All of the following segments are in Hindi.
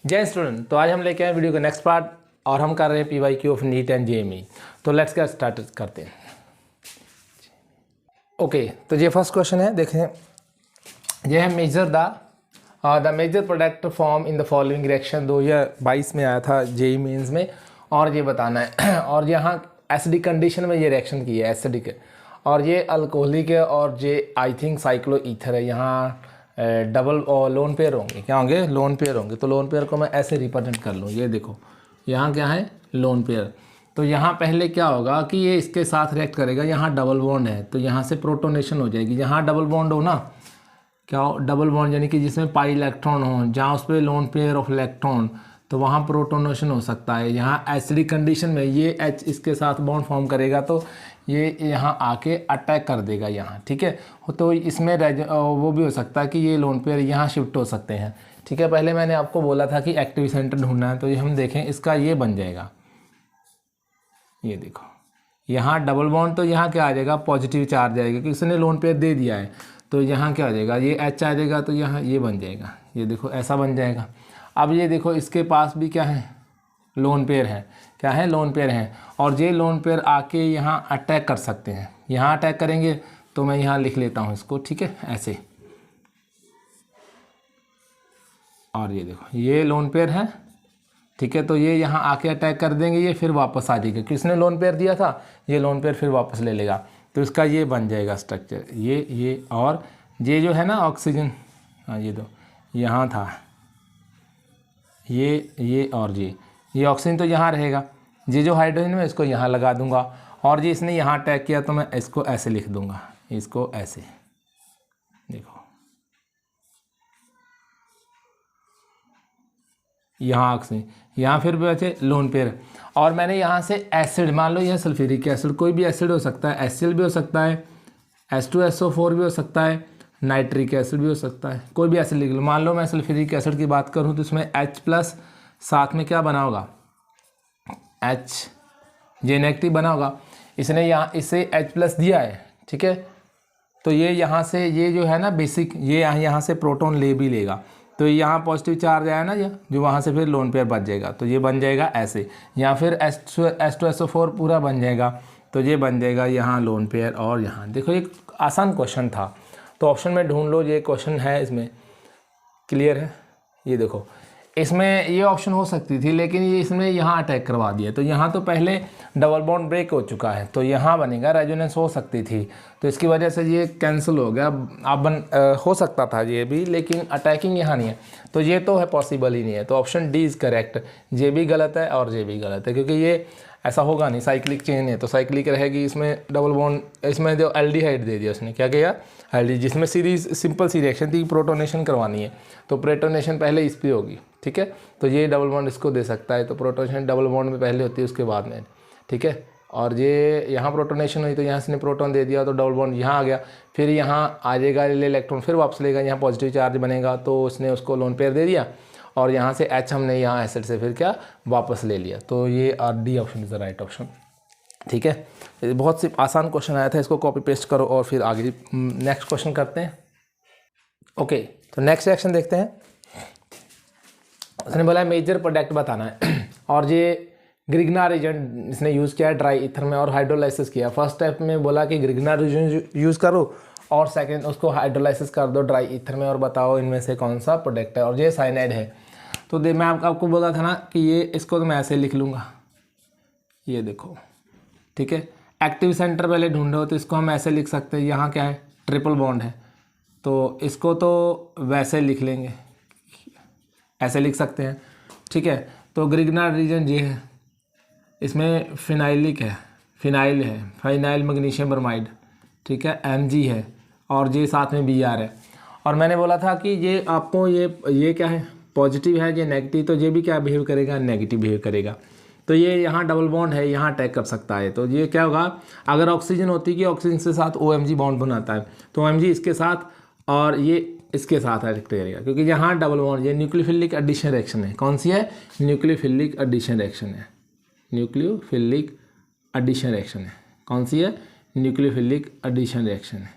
जय स्टूडेंट, तो आज हम लेके आए वीडियो का नेक्स्ट पार्ट और हम कर रहे हैं PYQ of neat and JEE. तो लेट्स गेट स्टार्ट करते हैं। ओके, तो ये फर्स्ट क्वेश्चन है, देखें। ये है major the major product form in the following reaction. 2022 में आया था जेईई मेंस में, और ये बताना है। और यहाँ एसिडिक कंडीशन में ये रिएक्शन की है, एसिडिक, और ये अल्कोहलिक है, और ये आई थिंक साइक्लो ईथर है। यहाँ डबल और लोन पेयर होंगे, क्या होंगे? लोन पेयर होंगे। तो लोन पेयर को मैं ऐसे रिप्रेजेंट कर लूँ, ये देखो यहाँ क्या है, लोन पेयर। तो यहाँ पहले क्या होगा कि ये इसके साथ रिएक्ट करेगा, यहाँ डबल बॉन्ड है तो यहाँ से प्रोटोनेशन हो जाएगी। यहाँ डबल बॉन्ड हो ना, क्या हो? डबल बॉन्ड यानी कि जिसमें पाई इलेक्ट्रॉन हो, जहाँ उस पर लोन पेयर ऑफ इलेक्ट्रॉन, तो वहाँ प्रोटोनेशन हो सकता है। यहाँ एसिडिक कंडीशन में ये H इसके साथ बॉन्ड फॉर्म करेगा तो ये यहाँ आके अटैक कर देगा यहाँ, ठीक है। तो इसमें वो भी हो सकता है कि ये लोन पेयर यहाँ शिफ्ट हो सकते हैं, ठीक है। पहले मैंने आपको बोला था कि एक्टिव सेंटर ढूंढना है, तो ये हम देखें, इसका ये बन जाएगा, ये देखो यहाँ डबल बॉन्ड, तो यहाँ क्या आ जाएगा? पॉजिटिव चार्ज आएगा क्योंकि इसने लोन पेयर दे दिया है। तो यहाँ क्या आ जाएगा? ये H आ जाएगा, तो यहाँ ये बन जाएगा, ये देखो ऐसा बन जाएगा। अब ये देखो इसके पास भी क्या है? लोन पेयर है। क्या है? लोन पेयर है। और ये लोन पेयर आके यहाँ अटैक कर सकते हैं। यहाँ अटैक करेंगे तो मैं यहाँ लिख लेता हूँ इसको, ठीक है, ऐसे। और ये देखो ये लोन पेयर है, ठीक है। तो ये यहाँ आके अटैक कर देंगे, ये फिर वापस आ जाएगा। किसने लोन पेयर दिया था? ये लोन पेयर फिर वापस ले लेगा। तो इसका ये बन जाएगा स्ट्रक्चर, ये और ये जो है ना ऑक्सीजन, हाँ ये दो यहाँ था, ये और ये ऑक्सीजन तो यहाँ रहेगा। ये जो हाइड्रोजन में इसको यहाँ लगा दूंगा, और ये इसने यहाँ अटैक किया तो मैं इसको ऐसे लिख दूंगा, इसको ऐसे, देखो यहाँ ऑक्सीजन, यहाँ फिर बचे लोन पेयर। और मैंने यहाँ से एसिड, मान लो यह सल्फ्यूरिक एसिड, कोई भी एसिड हो सकता है, HCl भी हो सकता है, H2SO4 भी हो सकता है, नाइट्रिक एसिड भी हो सकता है, कोई भी एसिड लिख लो। मान लो मैं सल्फ्यूरिक एसिड की बात करूँ तो इसमें H+ साथ में क्या बना होगा? H, जे नेगेटिव बना होगा। इसने यहाँ इसे H+ दिया है, ठीक है। तो ये यहाँ से, ये जो है ना बेसिक, ये यहाँ से प्रोटॉन ले भी लेगा, तो यहाँ पॉजिटिव चार्ज आया ना, ये जो वहाँ से फिर लोन पेयर बच जाएगा, तो ये बन जाएगा ऐसे। यहाँ फिर H2SO4 पूरा बन जाएगा, तो ये बन जाएगा यहाँ लोन पेयर। और यहाँ देखो एक आसान क्वेश्चन था, तो ऑप्शन में ढूंढ लो, ये क्वेश्चन है इसमें, क्लियर है। ये देखो इसमें ये ऑप्शन हो सकती थी, लेकिन ये इसमें यहाँ अटैक करवा दिया, तो यहाँ तो पहले डबल बॉन्ड ब्रेक हो चुका है, तो यहाँ बनेगा, रेजोनेंस हो सकती थी, तो इसकी वजह से ये कैंसिल हो गया। अब हो सकता था ये भी, लेकिन अटैकिंग यहाँ नहीं है, तो ये तो है, पॉसिबल ही नहीं है। तो ऑप्शन डी इज़ करेक्ट। ये भी गलत है और ये भी गलत है, क्योंकि ये ऐसा होगा नहीं, साइक्लिक चेन है तो साइक्लिक रहेगी। इसमें डबल बॉन्ड, इसमें जो एल्डिहाइड दे दिया उसने, क्या किया? एल्डी, जिसमें सीरीज सिंपल सी रिएक्शन थी, प्रोटोनेशन करवानी है, तो प्रोटोनेशन पहले इस पर होगी, ठीक है। तो ये डबल बॉन्ड इसको दे सकता है, तो प्रोटोनेशन डबल बॉन्ड में पहले होती है, उसके बाद में, ठीक है। और ये यहाँ प्रोटोनेशन हुई तो यहाँ इसने प्रोटॉन दे दिया, तो डबल बॉन्ड यहाँ आ गया, फिर यहाँ आ जाएगा ले इलेक्ट्रॉन, फिर वापस लेगा, यहाँ पॉजिटिव चार्ज बनेगा, तो उसने उसको लोन पेयर दे दिया, और यहाँ से H हमने यहाँ एसिड से फिर क्या वापस ले लिया। तो ये D option is the right option, ठीक है। बहुत सी आसान क्वेश्चन आया था, इसको कॉपी पेस्ट करो और फिर आगे नेक्स्ट क्वेश्चन करते हैं। ओके, तो नेक्स्ट रिएक्शन देखते हैं। उसने बोला मेजर प्रोडक्ट बताना है, और ये ग्रिग्नार एजेंट इसने यूज़ किया है ड्राई ईथर में, और हाइड्रोलाइसिस किया। फर्स्ट स्टेप में बोला कि ग्रिग्नार एजेंट यूज़ करो, और सेकंड उसको हाइड्रोलाइसिस कर दो ड्राई ईथर में, और बताओ इनमें से कौन सा प्रोडक्ट है, और ये साइनाइड है। तो मैं आपको बोला था ना कि ये, इसको तो मैं ऐसे लिख लूँगा, ये देखो, ठीक है। एक्टिव सेंटर पहले ढूंढो, तो इसको हम ऐसे लिख सकते हैं, यहाँ क्या है? ट्रिपल बॉन्ड है, तो इसको तो वैसे लिख लेंगे, ऐसे लिख सकते हैं, ठीक है। तो ग्रिग्नार रीजन ये है, इसमें फिनाइलिक है, फिनाइल है, फाइनाइल मैग्नीशियम ब्रोमाइड, ठीक है, Mg है, और ये साथ में Br है। और मैंने बोला था कि ये आपको ये क्या है? पॉजिटिव है, ये नेगेटिव, तो ये भी क्या बिहेव करेगा? नेगेटिव बिहेव करेगा। तो ये यहाँ डबल बॉन्ड है, यहाँ अटैक कर सकता है, तो ये क्या होगा? अगर ऑक्सीजन होती कि ऑक्सीजन के साथ OMg बॉन्ड बनाता है, तो OMg इसके साथ और ये इसके साथ अटैक करेगा, क्योंकि यहाँ डबल बॉन्ड, ये न्यूक्लियोफिलिक एडिशन रिएक्शन है। कौन सी है? न्यूक्लियोफिलिक एडिशन रिएक्शन है, न्यूक्लियोफिलिक एडिशन रिएक्शन है। कौन सी है? न्यूक्लियोफिलिक एडिशन रिएक्शन है,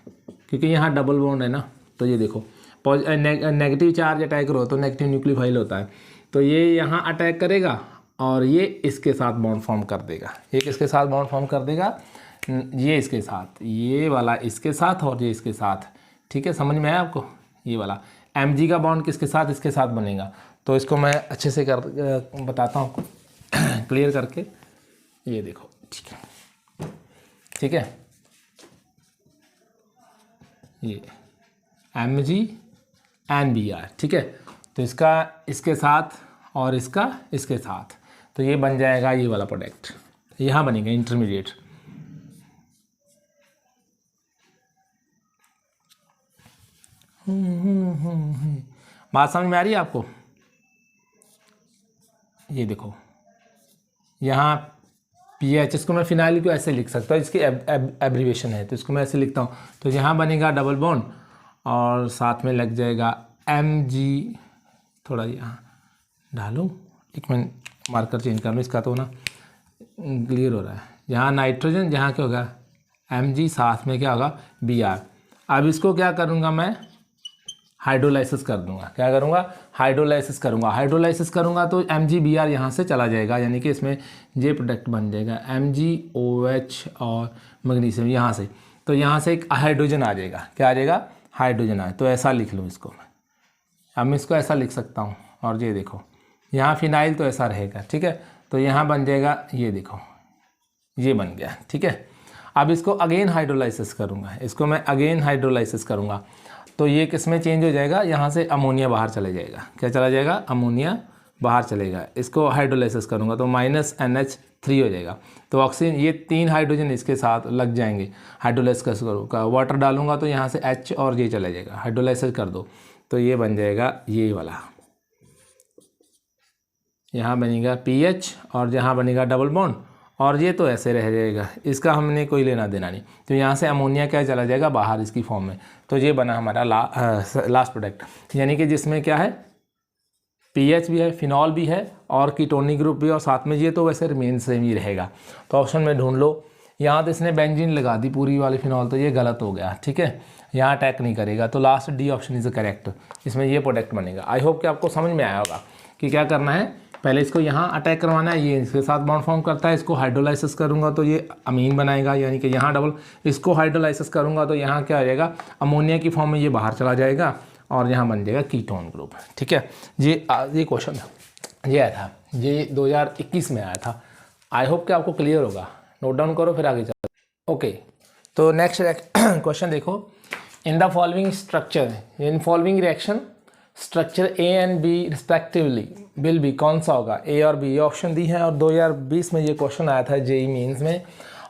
क्योंकि यहाँ डबल बॉन्ड है ना। तो ये देखो नेगेटिव चार्ज अटैक हो तो नेगेटिव न्यूक्लियोफाइल होता है, तो ये यहाँ अटैक करेगा और ये इसके साथ बॉन्ड फॉर्म कर देगा। ये किसके साथ बॉन्ड फॉर्म कर देगा? ये इसके साथ, ये वाला इसके साथ और ये इसके साथ। ठीक है, समझ में आया आपको? ये वाला Mg का बॉन्ड किसके साथ? इसके साथ बनेगा। तो इसको मैं अच्छे से बताता हूँ क्लियर करके। ये देखो, ठीक है, ठीक है, ये Mg NBr, ठीक है। तो इसका इसके साथ और इसका इसके साथ, तो ये बन जाएगा ये वाला प्रोडक्ट, यहाँ बनेगा इंटरमीडिएट। बात समझ में आ रही है आपको? ये देखो यहाँ PH, इसको मैं फिनाइल को ऐसे लिख सकता हूँ, इसकी एब्रीवेशन है, तो इसको मैं ऐसे लिखता हूँ। तो यहाँ बनेगा डबल बॉन्ड और साथ में लग जाएगा Mg, थोड़ा यहाँ डालूँ, एक मिनट मार्कर चेंज कर लूँ इसका, तो ना क्लियर हो रहा है। यहाँ नाइट्रोजन, जहाँ क्या होगा Mg, साथ में क्या होगा Br। अब इसको क्या करूँगा मैं? हाइड्रोलाइसिस कर दूंगा। क्या करूँगा? हाइड्रोलाइसिस करूँगा। हाइड्रोलाइसिस करूँगा तो MgBr यहाँ से चला जाएगा, यानी कि इसमें ये प्रोडक्ट बन जाएगा MgOH और मैग्नीशियम यहाँ से। तो यहाँ से एक हाइड्रोजन आ जाएगा। क्या आ जाएगा? हाइड्रोजन आ। तो ऐसा लिख लूँ इसको मैं। अब मैं इसको ऐसा लिख सकता हूँ। और ये देखो यहाँ फिनाइल तो ऐसा रहेगा, ठीक है। तो यहाँ बन जाएगा, ये देखो ये बन गया, ठीक है। अब इसको अगेन हाइड्रोलाइसिस करूँगा, इसको मैं अगेन हाइड्रोलाइसिस करूँगा तो ये किस में चेंज हो जाएगा? यहाँ से अमोनिया बाहर चले जाएगा। क्या चला जाएगा? अमोनिया बाहर चलेगा। इसको हाइड्रोलाइसिस करूँगा तो -NH3 हो जाएगा। तो ऑक्सीजन, ये 3 हाइड्रोजन इसके साथ लग जाएंगे। हाइड्रोलाइसिस करूँगा, वाटर डालूंगा तो यहाँ से H और ये चला जाएगा। हाइड्रोलाइसिस कर दो तो ये बन जाएगा ये वाला, यहाँ बनेगा PH और यहाँ बनेगा डबल बॉन्ड, और ये तो ऐसे रह जाएगा, इसका हमने कोई लेना देना नहीं। तो यहाँ से अमोनिया क्या चला जाएगा? बाहर इसकी फॉर्म में। तो ये बना हमारा लास्ट प्रोडक्ट, यानी कि जिसमें क्या है? पीएच भी है, फिनॉल भी है और कीटोनिक ग्रुप भी, और साथ में ये तो वैसे रिमेन सेम ही रहेगा। तो ऑप्शन में ढूंढ लो। यहाँ तो इसने बेंजीन लगा दी पूरी वाली फिनॉल, तो ये गलत हो गया, ठीक है। यहाँ अटैक नहीं करेगा, तो last D option is correct. इसमें ये प्रोडक्ट बनेगा। आई होप कि आपको समझ में आया होगा कि क्या करना है। पहले इसको यहाँ अटैक करवाना है, ये इसके साथ बॉन्ड फॉर्म करता है। इसको हाइड्रोलाइसिस करूँगा तो ये अमीन बनाएगा, यानी कि यहाँ डबल। इसको हाइड्रोलाइसिस करूँगा तो यहाँ क्या आ जाएगा? अमोनिया की फॉर्म में ये बाहर चला जाएगा और यहाँ बन जाएगा कीटोन ग्रुप, ठीक है। ये क्वेश्चन ये आया था, ये 2021 में आया था। आई होप कि आपको क्लियर होगा। नोट डाउन करो फिर आगे चलो। ओके, तो नेक्स्ट क्वेश्चन देखो। इन the following structure, in following reaction structure A and B respectively will be, कौन सा होगा? A और B, ये ऑप्शन दी है। और 2020 में ये क्वेश्चन आया था JEE मेंस में,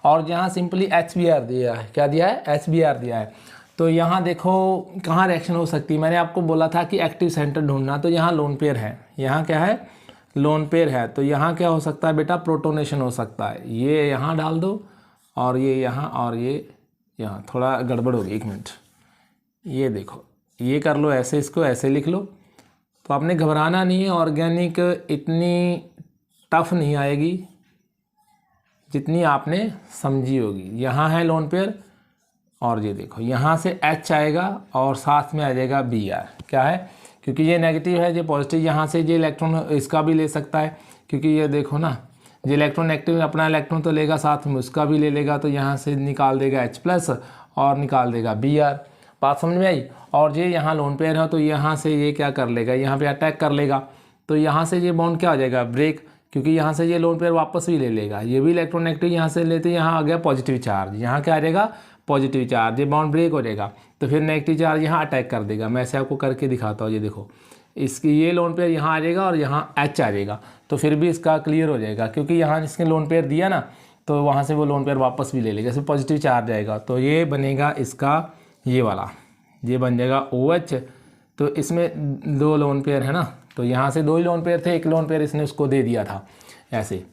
और यहाँ सिंपली HBr दिया है। क्या दिया है? HBr दिया है। तो यहाँ देखो कहाँ रिएक्शन हो सकती है। मैंने आपको बोला था कि एक्टिव सेंटर ढूंढना, तो यहाँ लोन पेयर है। यहाँ क्या है? लोन पेयर है। तो यहाँ क्या हो सकता है बेटा? प्रोटोनेशन हो सकता है। ये यहाँ डाल दो और ये यहाँ और ये यहाँ। थोड़ा गड़बड़ होगी, एक मिनट। ये देखो, ये कर लो ऐसे, इसको ऐसे लिख लो। तो आपने घबराना नहीं है। ऑर्गेनिक इतनी टफ नहीं आएगी जितनी आपने समझी होगी। यहाँ है लोन पेयर, और ये देखो यहाँ से H आएगा और साथ में आ जाएगा Br। क्या है? क्योंकि ये नेगेटिव है, ये पॉजिटिव। यहाँ से ये इलेक्ट्रॉन इसका भी ले सकता है, क्योंकि ये देखो ना, ये इलेक्ट्रॉन नेगेटिव अपना इलेक्ट्रॉन तो लेगा, साथ में उसका भी ले लेगा। तो यहाँ से निकाल देगा H+ और निकाल देगा Br। बात समझ में आई? और ये यहाँ लोन पेयर है, तो यहाँ से ये क्या कर लेगा? यहाँ पे अटैक कर लेगा। तो यहाँ से ये बॉन्ड क्या हो जाएगा? ब्रेक, क्योंकि यहाँ से ये लोन पेयर वापस भी ले लेगा। ये भी इलेक्ट्रॉन नेगेटिव यहाँ से लेते, यहाँ आ गया पॉजिटिव चार्ज। यहाँ क्या आ जाएगा? Positive charge. ये बॉन्ड ब्रेक हो जाएगा, तो फिर नेगेटिव चार्ज यहाँ अटैक कर देगा। मैं ऐसे आपको करके दिखाता हूँ। ये देखो, इसकी ये लोन पेयर यहाँ आ जाएगा और यहाँ H आ जाएगा, तो फिर भी इसका क्लियर हो जाएगा, क्योंकि यहाँ इसने लोन पेयर दिया ना, तो वहाँ से वो लोन पेयर वापस भी ले लेगा। इसमें पॉजिटिव चार्ज आएगा, तो ये बनेगा इसका ये वाला, ये बन जाएगा OH। तो इसमें 2 लोन पेयर है ना, तो यहाँ से 2 ही लोन पेयर थे, एक लोन पेयर इसने उसको दे दिया था। ऐसे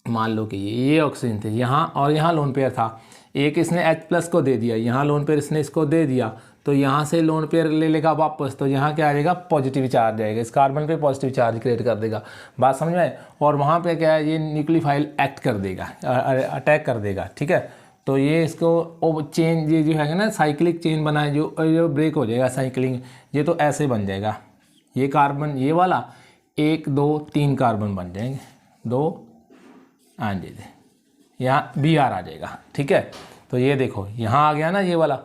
मान लो कि ये ऑक्सीजन थे यहाँ, और यहाँ लोन पेयर था, एक इसने H+ को दे दिया, यहाँ लोन पेयर इसने इसको दे दिया। तो यहाँ से लोन पेयर ले लेगा वापस, तो यहाँ क्या आ जाएगा? पॉजिटिव चार्ज आएगा। इस कार्बन पे पॉजिटिव चार्ज क्रिएट कर देगा। बात समझ में आए? और वहाँ पे क्या है? ये न्यूक्लियोफाइल एक्ट कर देगा, अटैक कर देगा, ठीक है। तो ये इसको चेन, ये जो है ना साइक्लिक चेन बना है, जो ब्रेक हो जाएगा साइक्लिंग। ये तो ऐसे बन जाएगा, ये कार्बन ये वाला, 1 2 3 कार्बन बन जाएंगे, 2 एंड ये यहाँ Br आ जाएगा। ठीक है, तो ये देखो यहाँ आ गया ना ये वाला,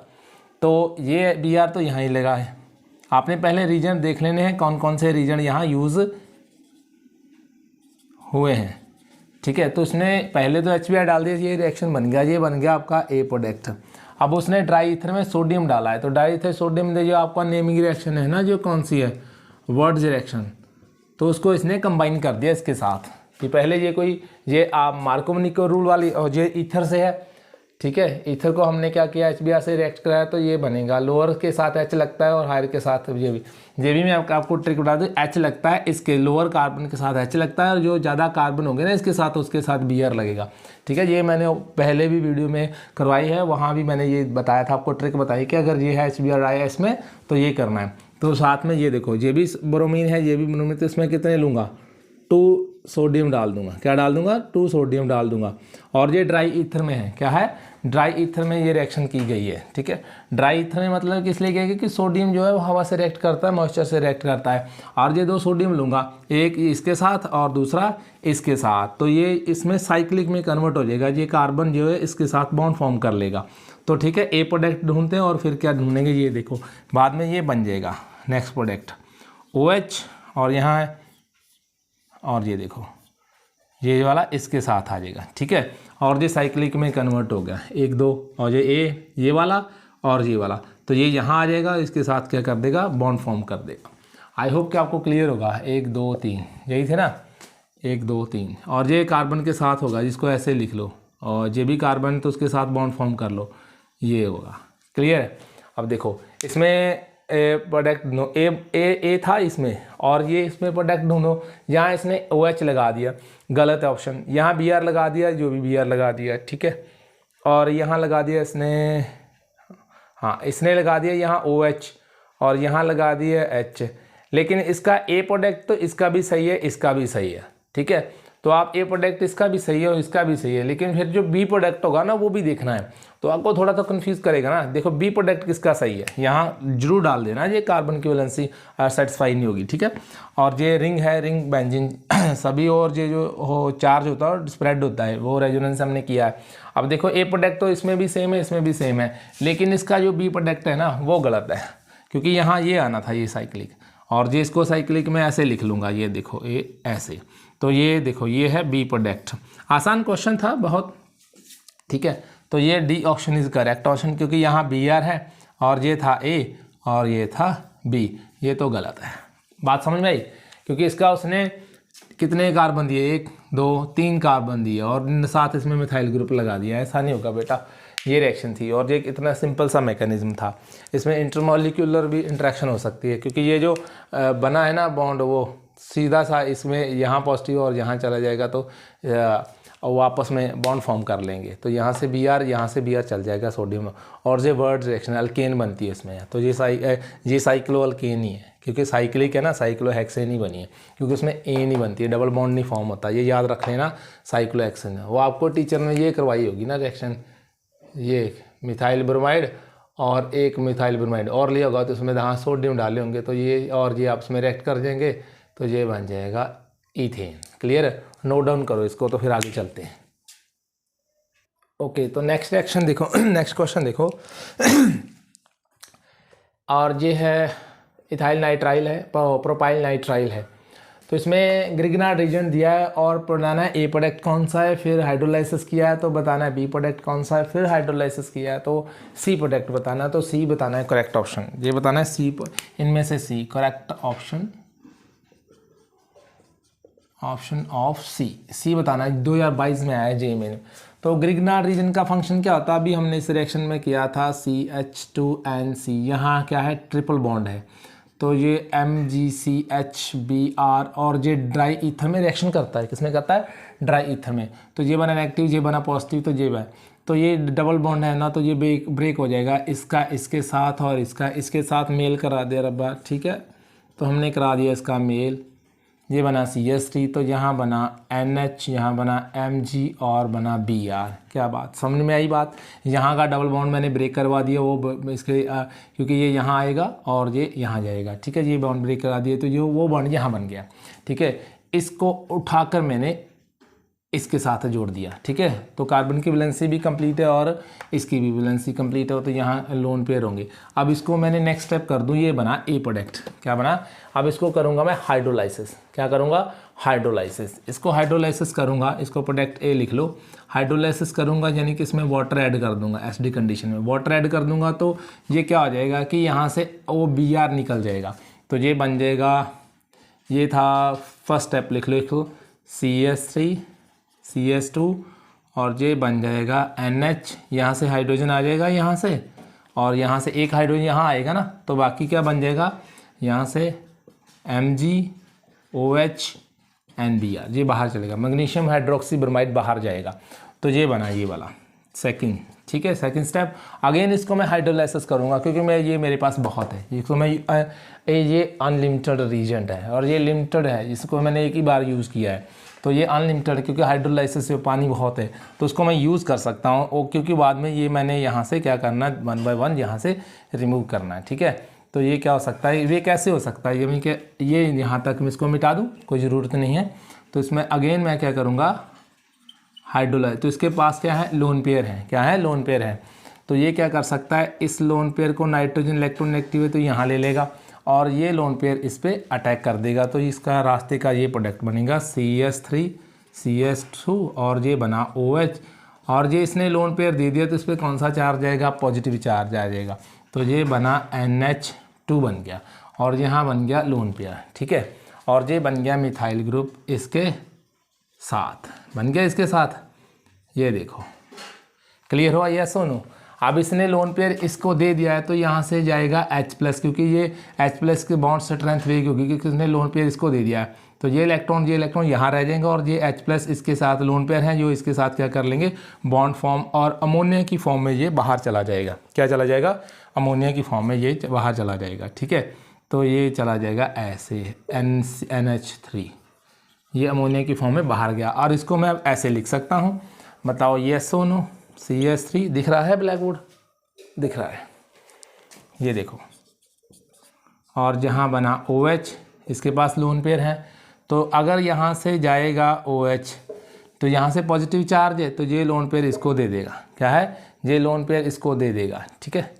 तो ये Br तो यहाँ ही लगा है। आपने पहले रीजन देख लेने हैं कौन कौन से रीजन यहाँ यूज़ हुए हैं। ठीक है, तो उसने पहले तो HBr डाल दिया, ये रिएक्शन बन गया, ये बन गया आपका ए प्रोडक्ट। अब उसने ड्राई ईथर में सोडियम डाला है, तो ड्राई ईथर सोडियम में जो आपका नेमिंग रिएक्शन है ना, जो कौन सी है, वर्ड्स रिएक्शन, तो उसको इसने कंबाइन कर दिया इसके साथ कि पहले ये कोई ये आप मार्कोवनिको रूल वाली और ये ईथर से है। ठीक है, ईथर को हमने क्या किया, HBr से रिएक्ट कराया, तो ये बनेगा, लोअर के साथ H लगता है और हायर के साथ ये भी मैं आपको ट्रिक बता दूँ, H लगता है इसके लोअर कार्बन के साथ H लगता है, और जो ज़्यादा कार्बन होंगे ना इसके साथ उसके साथ Br लगेगा। ठीक है, ये मैंने पहले भी वीडियो में करवाई है, वहाँ भी मैंने ये बताया था, आपको ट्रिक बताई कि अगर ये है HBr आया इसमें तो ये करना है। तो साथ में ये देखो ये भी ब्रोमीन है, ये भी ब्रोमीन, तो इसमें कितने लूँगा, 2 सोडियम डाल दूंगा, क्या डाल दूंगा, 2 सोडियम डाल दूंगा। और ये ड्राई ईथर में है, क्या है, ड्राई ईथर में ये रिएक्शन की गई है। ठीक है, ड्राई ईथर में मतलब किस लिए किया गया कि सोडियम जो है वो हवा से रिएक्ट करता है, मॉइस्चर से रिएक्ट करता है। और ये 2 सोडियम लूँगा, एक इसके साथ और दूसरा इसके साथ, तो ये इसमें साइक्लिक में कन्वर्ट हो जाएगा, ये कार्बन जो है इसके साथ बॉन्ड फॉर्म कर लेगा। तो ठीक है, ए प्रोडक्ट ढूंढते हैं और फिर क्या ढूंढेंगे, ये देखो बाद में ये बन जाएगा नेक्स्ट प्रोडक्ट OH, और यहाँ है, और ये देखो ये वाला इसके साथ आ जाएगा। ठीक है, और ये साइक्लिक में कन्वर्ट हो गया, 1 2, और ये वाला और ये वाला, तो ये यहाँ आ जाएगा, इसके साथ क्या कर देगा, बॉन्ड फॉर्म कर देगा। आई होप कि आपको क्लियर होगा। 1 2 3 यही थे ना, 1 2 3, और ये कार्बन के साथ होगा, जिसको ऐसे लिख लो, और ये भी कार्बन तो उसके साथ बॉन्ड फॉर्म कर लो, ये होगा। क्लियर है। अब देखो इसमें प्रोडक्ट ढूंढो, ए था इसमें, और ये इसमें प्रोडक्ट ढूंढो। यहाँ इसने OH लगा दिया, गलत है ऑप्शन, यहाँ Br लगा दिया, जो भी Br लगा दिया। ठीक है, और यहाँ लगा दिया इसने, हाँ इसने लगा दिया यहाँ OH, और यहाँ लगा दिया H, लेकिन इसका ए प्रोडक्ट तो इसका भी सही है, इसका भी सही है। ठीक है, तो आप ए प्रोडक्ट इसका भी सही है और इसका भी सही है, लेकिन फिर जो बी प्रोडक्ट होगा ना वो भी देखना है, तो आपको थोड़ा तो कंफ्यूज करेगा ना। देखो बी प्रोडक्ट किसका सही है, यहाँ जरूर डाल देना, ये कार्बन की वैलेंसी सेटिस्फाई नहीं होगी। ठीक है, और ये रिंग है, रिंग बेंजीन सभी, और ये जो हो चार्ज होता है और स्प्रेड होता है, वो रेजोनेंस हमने किया है। अब देखो ए प्रोडक्ट तो इसमें भी सेम है, इसमें भी सेम है, लेकिन इसका जो बी प्रोडक्ट है ना वो गलत है, क्योंकि यहाँ ये आना था, ये साइक्लिक, और ये इसको साइक्लिक में ऐसे लिख लूँगा, ये देखो ये ऐसे, तो ये देखो ये है बी प्रोडक्ट। आसान क्वेश्चन था बहुत। ठीक है, तो ये D option is correct option, क्योंकि यहाँ Br है और ये था A और ये था B, ये तो गलत है। बात समझ में आई, क्योंकि इसका उसने कितने कार्बन दिए, 1 2 3 कार्बन दिए, और साथ इसमें मिथाइल ग्रुप लगा दिया। ऐसा नहीं होगा बेटा, ये रिएक्शन थी, और ये इतना सिंपल सा मैकेनिज्म था। इसमें इंटरमॉलिक्यूलर भी इंटरेक्शन हो सकती है, क्योंकि ये जो बना है ना बॉन्ड, वो सीधा सा इसमें यहाँ पॉजिटिव और यहाँ चला जाएगा, तो वो आपस में बॉन्ड फॉर्म कर लेंगे, तो यहाँ से Br यहाँ से Br चल जाएगा सोडियम, और ये वर्ड रिएक्शन अल्केन बनती है इसमें, तो ये साइक्लो अल्केन ही है, क्योंकि साइक्लिक है ना, साइक्लो हेक्सेन ही बनी है, क्योंकि उसमें ए नहीं बनती है, डबल बॉन्ड नहीं फॉर्म होता, ये याद रख लेना, साइक्लो हेक्सेन है। वो आपको टीचर ने ये करवाई होगी ना रिएक्शन, ये मिथाइल ब्रोमाइड और एक मिथाइल ब्रोमाइड और लिया होगा, तो उसमें यहाँ सोडियम डाले होंगे, तो ये और ये आपस में रिएक्ट कर देंगे, तो ये बन जाएगा ईथेन। क्लियर है, नोट डाउन करो इसको, तो फिर आगे चलते हैं। ओके, तो नेक्स्ट रिएक्शन देखो नेक्स्ट क्वेश्चन देखो और ये है इथाइल नाइट्राइल है, प्रोपाइल नाइट्राइल है, तो इसमें ग्रिग्नार्ड रीजन दिया है और बताना है ए प्रोडक्ट कौन सा है, फिर हाइड्रोलाइसिस किया है तो बताना है बी प्रोडक्ट कौन सा है, फिर हाइड्रोलाइसिस किया है तो सी प्रोडक्ट बताना है, तो सी बताना है करेक्ट ऑप्शन, ये बताना है सी, इनमें से C correct option, option of C बताना है। 2022 में आया है जेईई में। तो ग्रिग्नार्ड रीजन का फंक्शन क्या होता है, अभी हमने इस रिएक्शन में किया था CH2NC, यहाँ क्या है ट्रिपल बॉन्ड है, तो ये MgCH Br और ये ड्राई ईथर में रिएक्शन करता है, किसमें करता है, ड्राई ईथर में, तो ये बना नेगेटिव, ये बना पॉजिटिव, तो ये है, तो ये डबल बॉन्ड है ना, तो ये ब्रेक हो जाएगा, इसका इसके साथ और इसका इसके साथ मेल करा दिया रब्बा, ठीक है, तो हमने करा दिया इसका मेल, ये बना CH3, तो यहाँ बना NH, यहाँ बना Mg और बना Br। क्या बात, समझ में आई बात। यहाँ का डबल बॉन्ड मैंने ब्रेक करवा दिया, वो इसके क्योंकि ये यहाँ आएगा और ये यहाँ जाएगा, ठीक है। ये बॉन्ड ब्रेक करा दिए तो जो वो बॉन्ड यहाँ बन गया, ठीक है। इसको उठाकर मैंने इसके साथ जोड़ दिया, ठीक है। तो कार्बन की वैलेंसी भी कंप्लीट है और इसकी भी वैलेंसी कंप्लीट है, तो यहाँ लोन पेयर होंगे। अब इसको मैंने नेक्स्ट स्टेप कर दूँ, ये बना ए प्रोडक्ट। क्या बना, अब इसको करूँगा मैं हाइड्रोलाइसिस। क्या करूँगा, हाइड्रोलाइसिस। इसको हाइड्रोलाइसिस करूँगा, इसको प्रोडक्ट ए लिख लो। हाइड्रोलाइसिस करूँगा यानी कि इसमें वाटर ऐड कर दूँगा, एसिडिक कंडीशन में वाटर ऐड कर दूँगा, तो ये क्या हो जाएगा कि यहाँ से वो Br निकल जाएगा, तो ये बन जाएगा, ये था फर्स्ट स्टेप, लिख लो CH3 CH2 और ये बन जाएगा NH। यहाँ से हाइड्रोजन आ जाएगा यहाँ से, और यहाँ से एक हाइड्रोजन यहाँ आएगा ना, तो बाकी क्या बन जाएगा, यहाँ से MgOH NBr, ये बाहर चलेगा, मैग्नीशियम हाइड्रोक्सी ब्रोमाइड बाहर जाएगा। तो ये बना ये वाला सेकंड, ठीक है, सेकंड स्टेप। अगेन इसको मैं हाइड्रोलाइसिस करूँगा क्योंकि मैं ये मेरे पास बहुत है, इसको मैं ये अनलिमिटेड रीजेंट है और ये लिमिटेड है, इसको मैंने एक ही बार यूज़ किया है, तो ये अनलिमिटेड, क्योंकि हाइड्रोलाइसिस से पानी बहुत है तो उसको मैं यूज़ कर सकता हूँ। और क्योंकि बाद में ये मैंने यहाँ से क्या करना है, 1 बाय 1 यहाँ से रिमूव करना है, ठीक है। तो ये क्या हो सकता है, ये कैसे हो सकता है, ये यहाँ तक मैं इसको मिटा दूँ, कोई ज़रूरत नहीं है। तो इसमें अगेन मैं क्या करूँगा, हाइड्रोलाइज, तो इसके पास क्या है, लोन पेयर है। क्या है, लोन पेयर है। तो ये क्या कर सकता है, इस लोन पेयर को, नाइट्रोजन इलेक्ट्रोनेगेटिव है तो यहाँ ले लेगा और ये लोन पेयर इस पर अटैक कर देगा, तो इसका रास्ते का ये प्रोडक्ट बनेगा CH3 CH2 और ये बना OH, और ये इसने लोन पेयर दे दिया तो इस पर कौन सा चार्ज आएगा, पॉजिटिव चार्ज आ जाएगा, तो ये बना NH2 बन गया और यहाँ बन गया लोन पेयर, ठीक है। और ये बन गया मिथाइल ग्रुप इसके साथ, बन गया इसके साथ, ये देखो क्लियर हुआ, यस और नो। अब इसने लोन पेयर इसको दे दिया है तो यहाँ से जाएगा H+, क्योंकि ये H+ के बॉन्ड स्ट्रेंथ वीक होगी क्योंकि इसने लोन पेयर इसको दे दिया है, तो ये इलेक्ट्रॉन यहाँ रह जाएंगे और ये H+ इसके साथ लोन पेयर हैं जो इसके साथ क्या कर लेंगे, बॉन्ड फॉर्म, और अमोनिया की फॉर्म में ये बाहर चला जाएगा। क्या चला जाएगा, अमोनिया की फॉर्म में ये बाहर चला जाएगा, ठीक है। तो ये चला जाएगा ऐसे NH3, ये अमोनिया की फॉर्म में बाहर गया, और इसको मैं ऐसे लिख सकता हूँ, बताओ यस और नो। CH3 दिख रहा है, ब्लैक बोर्ड दिख रहा है, ये देखो, और जहाँ बना OH, इसके पास लोन पेयर है, तो अगर यहाँ से जाएगा OH तो यहाँ से पॉजिटिव चार्ज है, तो ये लोन पेयर इसको दे देगा। क्या है, ये लोन पेयर इसको दे देगा, ठीक है।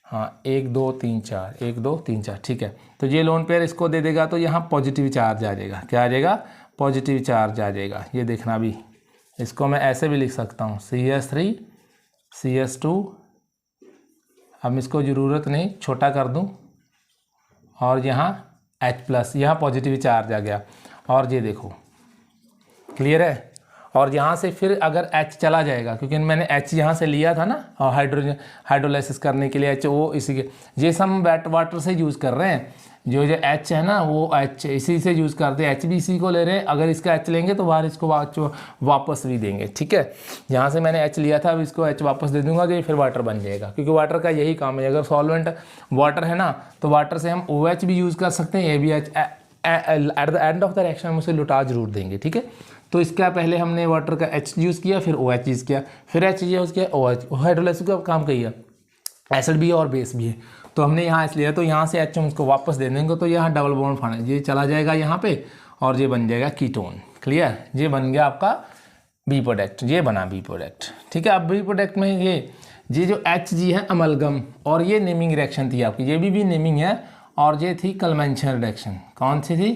हाँ 1 2 3 4, 1 2 3 4, ठीक है। तो ये लोन पेयर इसको दे देगा तो यहाँ पॉजिटिव चार्ज आ जाएगा। क्या आ जाएगा, पॉजिटिव चार्ज आ जाएगा। ये देखना भी, इसको मैं ऐसे भी लिख सकता हूँ CH3 CH2, अब इसको ज़रूरत नहीं, छोटा कर दूँ, और यहाँ H+, यहाँ पॉजिटिव चार्ज आ गया, और ये देखो क्लियर है। और यहाँ से फिर अगर H चला जाएगा, क्योंकि मैंने H यहाँ से लिया था ना, और हाइड्रोलाइसिस करने के लिए H, वो इसी के, ये सब हम वाटर से यूज़ कर रहे हैं, जो H है ना वो H इसी से यूज़ करते हैं, H भी इसी को ले रहे हैं। अगर इसका H लेंगे तो बाहर इसको वापस भी देंगे, ठीक है। यहाँ से मैंने H लिया था, अब इसको H वापस दे दूंगा तो ये फिर वाटर बन जाएगा, क्योंकि वाटर का यही काम है। अगर सॉल्वेंट वाटर है ना, तो वाटर से हम OH भी यूज़ कर सकते हैं, ये भी H at the end of the reaction हम उसे लुटा जरूर देंगे, ठीक है। तो इसका पहले हमने वाटर का H यूज़ किया, फिर OH यूज़ किया, फिर H यूज़ किया, OH। हाइड्रोलाइसिस का काम किया, एसिड भी है और बेस भी है, तो हमने यहाँ इसलिए, तो यहाँ से H हम उसको वापस दे देंगे, तो यहाँ डबल बॉन्ड फाइनल ये चला जाएगा यहाँ पे, और ये बन जाएगा कीटोन। क्लियर, ये बन गया आपका बी प्रोडक्ट, ये बना बी प्रोडक्ट, ठीक है। अब बी प्रोडक्ट में ये जो Hg है अमलगम, और ये नेमिंग रिएक्शन थी आपकी, ये भी नेमिंग है, और ये थी कलमेंशन रिडक्शन। कौन सी थी,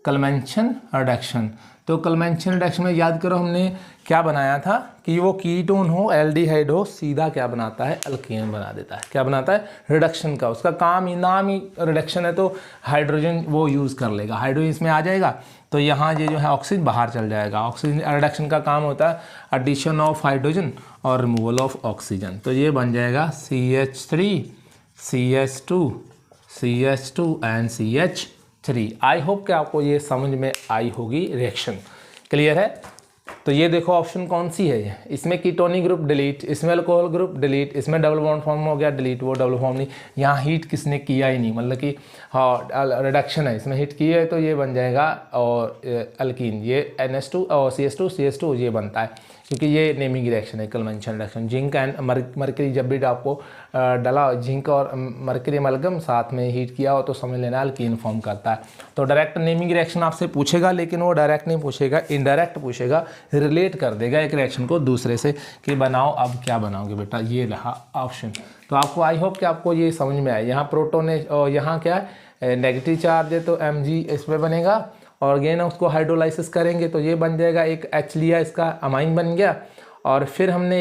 कलमेंशन रिडक्शन। तो कलमेंशन रिडक्शन में याद करो हमने क्या बनाया था कि वो कीटोन हो, एल्डिहाइड हो, सीधा क्या बनाता है, अल्केन बना देता है। क्या बनाता है, रिडक्शन का, उसका काम ही, नाम ही रिडक्शन है, तो हाइड्रोजन वो यूज़ कर लेगा, हाइड्रोजन इसमें आ जाएगा, तो यहाँ ये जो है ऑक्सीजन बाहर चल जाएगा। ऑक्सीजन रिडक्शन का काम होता है एडिशन ऑफ हाइड्रोजन और रिमूवल ऑफ ऑक्सीजन। तो ये बन जाएगा CH3 CH2 CH2 and CH3। I hope कि आपको ये समझ में आई होगी रिएक्शन। क्लियर है। तो ये देखो ऑप्शन कौन सी है ये, इसमें कीटोनिक ग्रुप डिलीट, इसमें अल्कोहल ग्रुप डिलीट, इसमें डबल बॉन्ड फॉर्म हो गया डिलीट, वो डबल फॉर्म नहीं, यहाँ हीट किसने किया ही नहीं, मतलब कि हाँ रिडक्शन है, इसमें हीट की है तो ये बन जाएगा और अल्कीन, ये NH2 और CH2 ये बनता है, क्योंकि ये नेमिंग रिएक्शन है, convention reaction. Zinc and mercury जब भी आपको डला जिंक और मरकरी अमलगम साथ में हीट किया हो तो समझ लेना अल्कीन फॉर्म करता है। तो डायरेक्ट नेमिंग रिएक्शन आपसे पूछेगा, लेकिन वो डायरेक्ट नहीं पूछेगा, इनडायरेक्ट पूछेगा, रिलेट कर देगा एक रिएक्शन को दूसरे से कि बनाओ, अब क्या बनाओगे बेटा, ये रहा ऑप्शन। तो आपको आई होप कि आपको ये समझ में आए। यहाँ प्रोटोन है और यहाँ क्या है नेगेटिव चार्ज है तो Mg इस पर बनेगा, और अगेन उसको हाइड्रोलाइसिस करेंगे तो ये बन जाएगा, एक H लिया इसका अमाइन बन गया, और फिर हमने एक